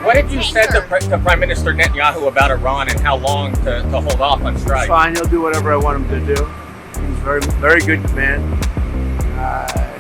What have you said to Prime Minister Netanyahu about Iran and how long to hold off on strike? Fine, he'll do whatever I want him to do. He's a very good man.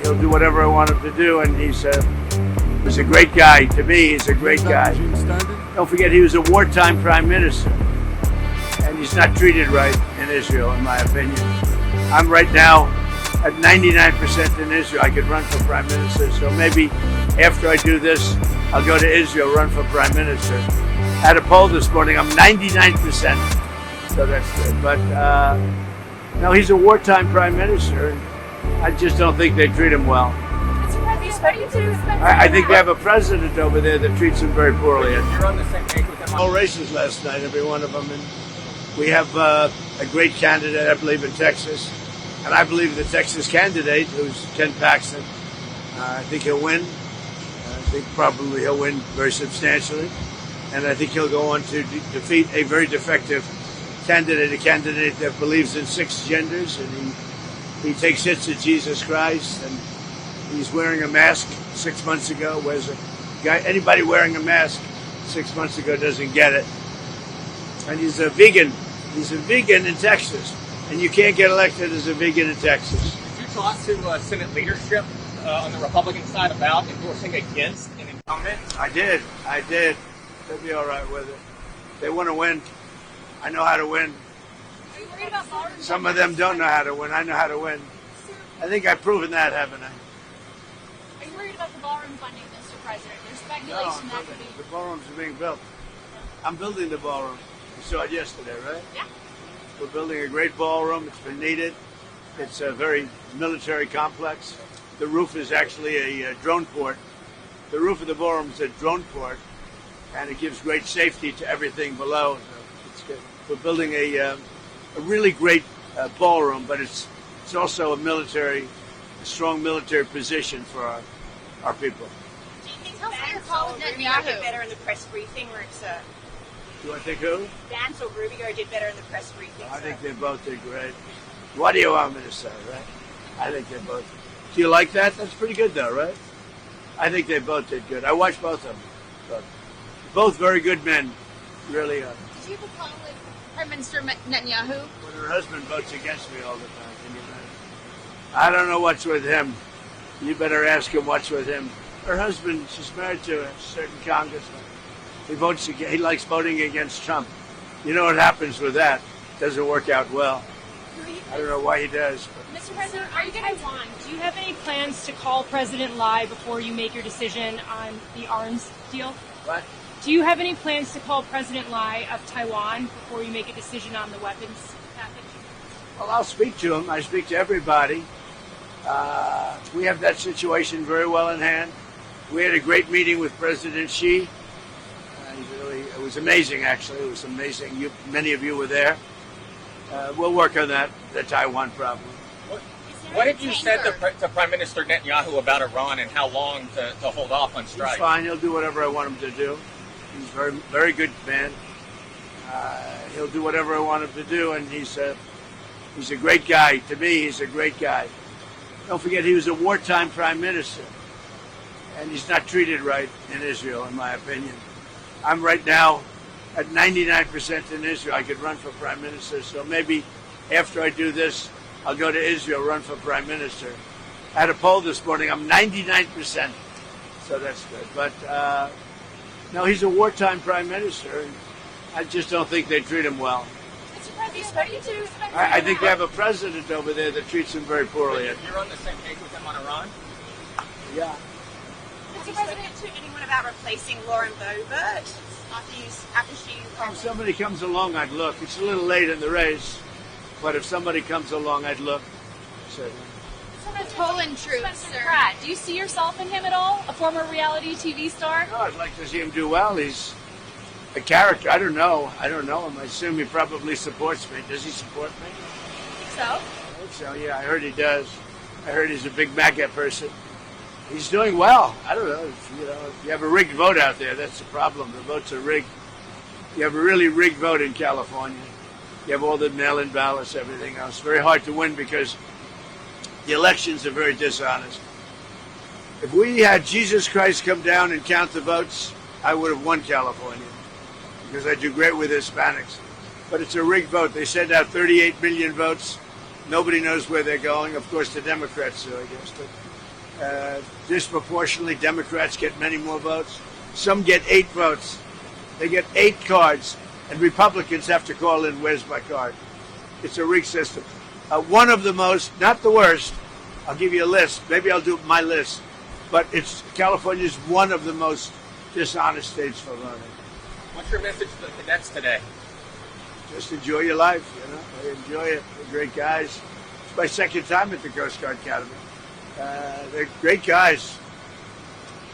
He'll do whatever I want him to do, and he's a great guy. To me, he's a great guy. Don't forget, he was a wartime prime minister, and he's not treated right in Israel, in my opinion. I'm right now at 99% in Israel. I could run for prime minister, so maybe after I do this, I'll go to Israel, run for prime minister. I had a poll this morning, I'm 99%, so that's good. But no, he's a wartime prime minister, and I just don't think they treat him well. I think they have a president over there that treats him very poorly. You're on the same page with him. All races last night, every one of them, and we have a great candidate, I believe, in Texas. And I believe the Texas candidate, who's Ken Paxton, I think he'll win. I think probably he'll win very substantially. And I think he'll go on to defeat a very defective candidate, a candidate that believes in 6 genders, and he takes hits at Jesus Christ, and he's wearing a mask 6 months ago, whereas anybody wearing a mask 6 months ago doesn't get it. And he's a vegan. He's a vegan in Texas. And you can't get elected as a vegan in Texas. Did you talk to Senate leadership on the Republican side about endorsing against an incumbent? I did. They'll be all right with it. They want to win. I know how to win. Are you worried about ballroom? Some of them don't know how to win. I know how to win. I think I've proven that, haven't I? Are you worried about the ballroom funding, Mr. President? There's No, speculation that could be. the ballrooms are being built. I'm building the ballroom. You saw it yesterday, right? Yeah. We're building a great ballroom. It's been needed. It's a very military complex. The roof is actually a drone port. The roof of the ballroom is a drone port, and it gives great safety to everything below. So it's good. We're building a really great ballroom, but it's also a strong military position for our people. Do you think Vance or Rubio did better in the press briefing, or it's Do I think who? Vance or Rubio did better in the press briefing? I think they both did great. What do you want me to say, right? I think they both. Do you like that? That's pretty good, though, right? I think they both did good. I watched both of them. Both very good men, really are. Did you have a call with Prime Minister Netanyahu? When her husband votes against me all the time, can you imagine? I don't know what's with him. You better ask him what's with him. Her husband, she's married to a certain congressman. He likes voting against Trump. You know what happens with that? Doesn't work out well. I don't know why he does. Mr. President, are you going to Taiwan, do you have any plans to call President Lai before you make your decision on the arms deal? What? Do you have any plans to call President Lai of Taiwan before you make a decision on the weapons package? Well, I'll speak to him. I speak to everybody. We have that situation very well in hand. We had a great meeting with President Xi. It was amazing, actually. It was amazing. Many of you were there. We'll work on the Taiwan problem. What have you said to Prime Minister Netanyahu about Iran and how long to hold off on strike? He's fine. He'll do whatever I want him to do. He's a very good man. He'll do whatever I want him to do, and he's a great guy. To me, he's a great guy. Don't forget, he was a wartime prime minister, and he's not treated right in Israel, in my opinion. I'm right now at 99% in Israel. I could run for prime minister, so maybe after I do this, I'll go to Israel, run for prime minister. I had a poll this morning. I'm 99%, so that's good. But no, he's a wartime prime minister, and I just don't think they treat him well. Mr. President, are you too? I think they have a president over there that treats him very poorly. You're on the same page with him on Iran? Yeah. Have you spoken to anyone about replacing Lauren Boebert after she? If somebody comes along, I'd look. It's a little late in the race, but if somebody comes along, I'd look. Certainly. The Poland troops, sir. Brad, do you see yourself in him at all? A former reality TV star? No, I'd like to see him do well. He's a character. I don't know him. I assume he probably supports me. Does he support me? So? I think so, yeah. I heard he does. I heard he's a big MAGA person. He's doing well. I don't know. If you have a rigged vote out there, that's the problem. The votes are rigged. You have a really rigged vote in California. You have all the mail-in ballots, everything else. Very hard to win because the elections are very dishonest. If we had Jesus Christ come down and count the votes, I would have won California because I do great with Hispanics. But it's a rigged vote. They send out 38 million votes. Nobody knows where they're going. Of course, the Democrats do, I guess. But disproportionately, Democrats get many more votes. Some get 8 votes. They get 8 cards. And Republicans have to call in, where's my card? It's a rigged system. One of the most, not the worst, I'll give you a list. Maybe I'll do my list. But California's one of the most dishonest states for voting. What's your message to the cadets today? Just enjoy your life, you know. I enjoy it. They're great guys. It's my second time at the Coast Guard Academy. They're great guys.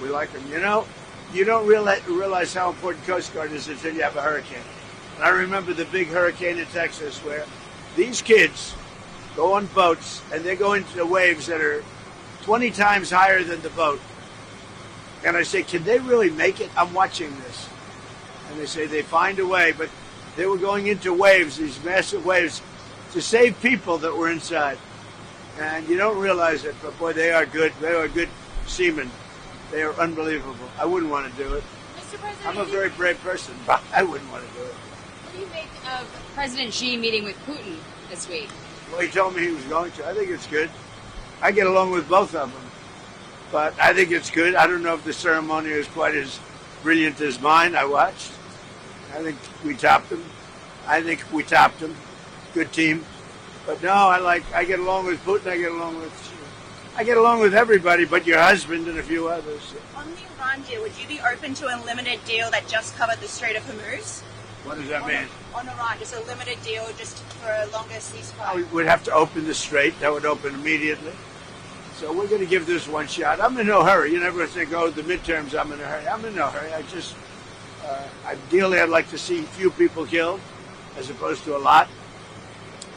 We like them. You know, you don't realize how important Coast Guard is until you have a hurricane. And I remember the big hurricane in Texas where these kids go on boats and they go into the waves that are 20 times higher than the boat. And I say, can they really make it? I'm watching this. And they say they find a way, but they were going into waves, these massive waves, to save people that were inside. And you don't realize it, but boy, they are good. They are good seamen. They are unbelievable. I wouldn't want to do it. Mr. President, I'm a very brave person, but I wouldn't want to do it. what do you make of President Xi meeting with Putin this week? Well, he told me he was going to. I think it's good. I get along with both of them, but I think it's good. I don't know if the ceremony is quite as brilliant as mine. I watched. I think we topped them. Good team. But no, I get along with Putin. I get along with everybody, but your husband and a few others. On the Iran deal, would you be open to a limited deal that just covered the Strait of Hormuz? What does that mean? On Iran, just a limited deal just for a longer ceasefire. We'd have to open the Strait. That would open immediately. So we're going to give this one shot. I'm in no hurry. You never think, oh, the midterms, I'm in a hurry. I'm in no hurry. Ideally, I'd like to see few people killed as opposed to a lot.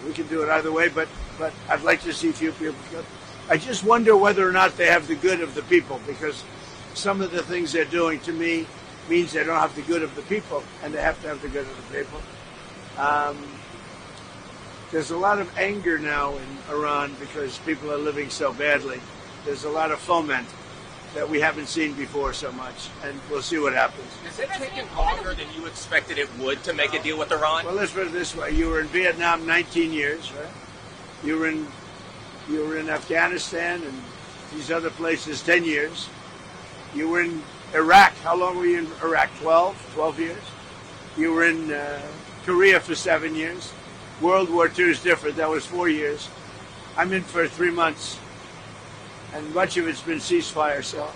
We can do it either way, but I'd like to see few people killed. I just wonder whether or not they have the good of the people, because some of the things they're doing to me means they don't have the good of the people, and they have to have the good of the people. There's a lot of anger now in Iran because people are living so badly. There's a lot of foment that we haven't seen before so much, and we'll see what happens. Is it taking longer than you expected it would to make a deal with Iran? Well, let's put it this way. You were in Vietnam 19 years, right? You were in Afghanistan and these other places 10 years. You were in Iraq. How long were you in Iraq? 12 years. You were in Korea for 7 years. World War II is different. That was 4 years. I'm in for 3 months. And much of it's been ceasefire. So,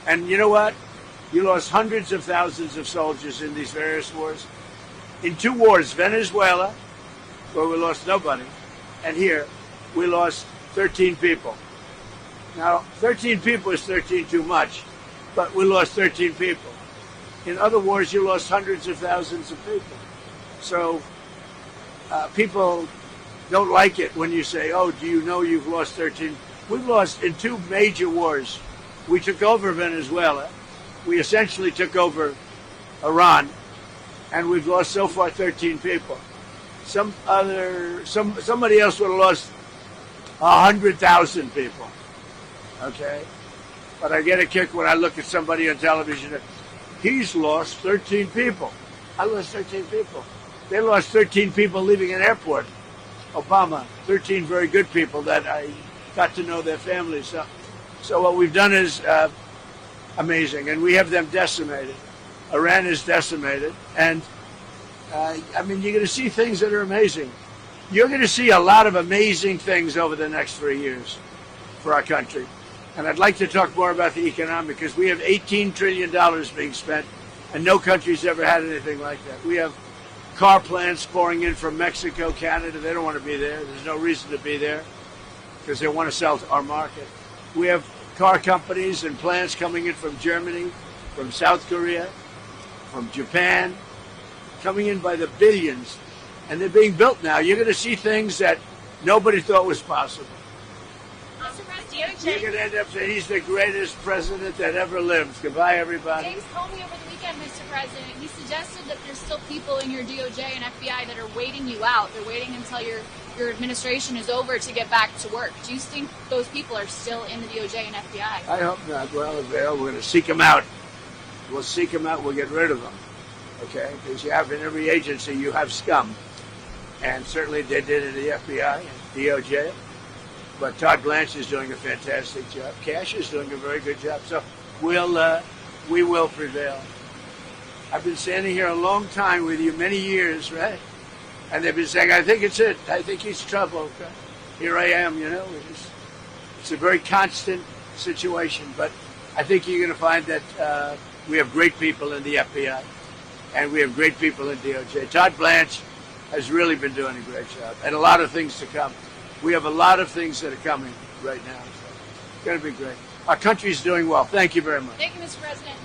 and you know what? You lost hundreds of thousands of soldiers in these various wars. In 2 wars, Venezuela, where we lost nobody, and here, we lost 13 people. Now, 13 people is 13 too much, but we lost 13 people. In other wars, you lost hundreds of thousands of people. So people don't like it when you say, oh, do you know you've lost 13? We've lost in 2 major wars. We took over Venezuela. We essentially took over Iran. And we've lost so far 13 people. Somebody else would have lost 100,000 people. Okay? But I get a kick when I look at somebody on television. He's lost 13 people. I lost 13 people. They lost 13 people leaving an airport. Obama, 13 very good people that I got to know their families. So what we've done is amazing, and we have them decimated. Iran is decimated, and you're going to see things that are amazing. You're going to see a lot of amazing things over the next 3 years for our country. And I'd like to talk more about the economic, because we have $18 trillion being spent, and no country's ever had anything like that. We have car plants pouring in from Mexico, Canada. They don't want to be there. There's no reason to be there because they want to sell to our market. We have car companies and plants coming in from Germany, from South Korea, from Japan, coming in by the billions. And they're being built now. You're going to see things that nobody thought was possible. You're going to end up saying he's the greatest president that ever lived. Goodbye, everybody. James told me over the weekend, Mr. President, he suggested that there's still people in your DOJ and FBI that are waiting you out. They're waiting until your administration is over to get back to work. Do you think those people are still in the DOJ and FBI? I hope not. Well, we're going to seek them out. We'll seek them out. We'll get rid of them. Okay? Because you have in every agency, you have scum. And certainly they did it at the FBI and DOJ. But Todd Blanch is doing a fantastic job. Cash is doing a very good job. So we will prevail. I've been standing here a long time with you, many years, right? And they've been saying, I think it's it. I think he's trouble. Okay? Here I am, you know. It's a very constant situation. But I think you're going to find that we have great people in the FBI. And we have great people in DOJ. Todd Blanch has really been doing a great job. And a lot of things to come. We have a lot of things that are coming right now. So it's going to be great. Our country's doing well. Thank you very much. Thank you, Mr. President.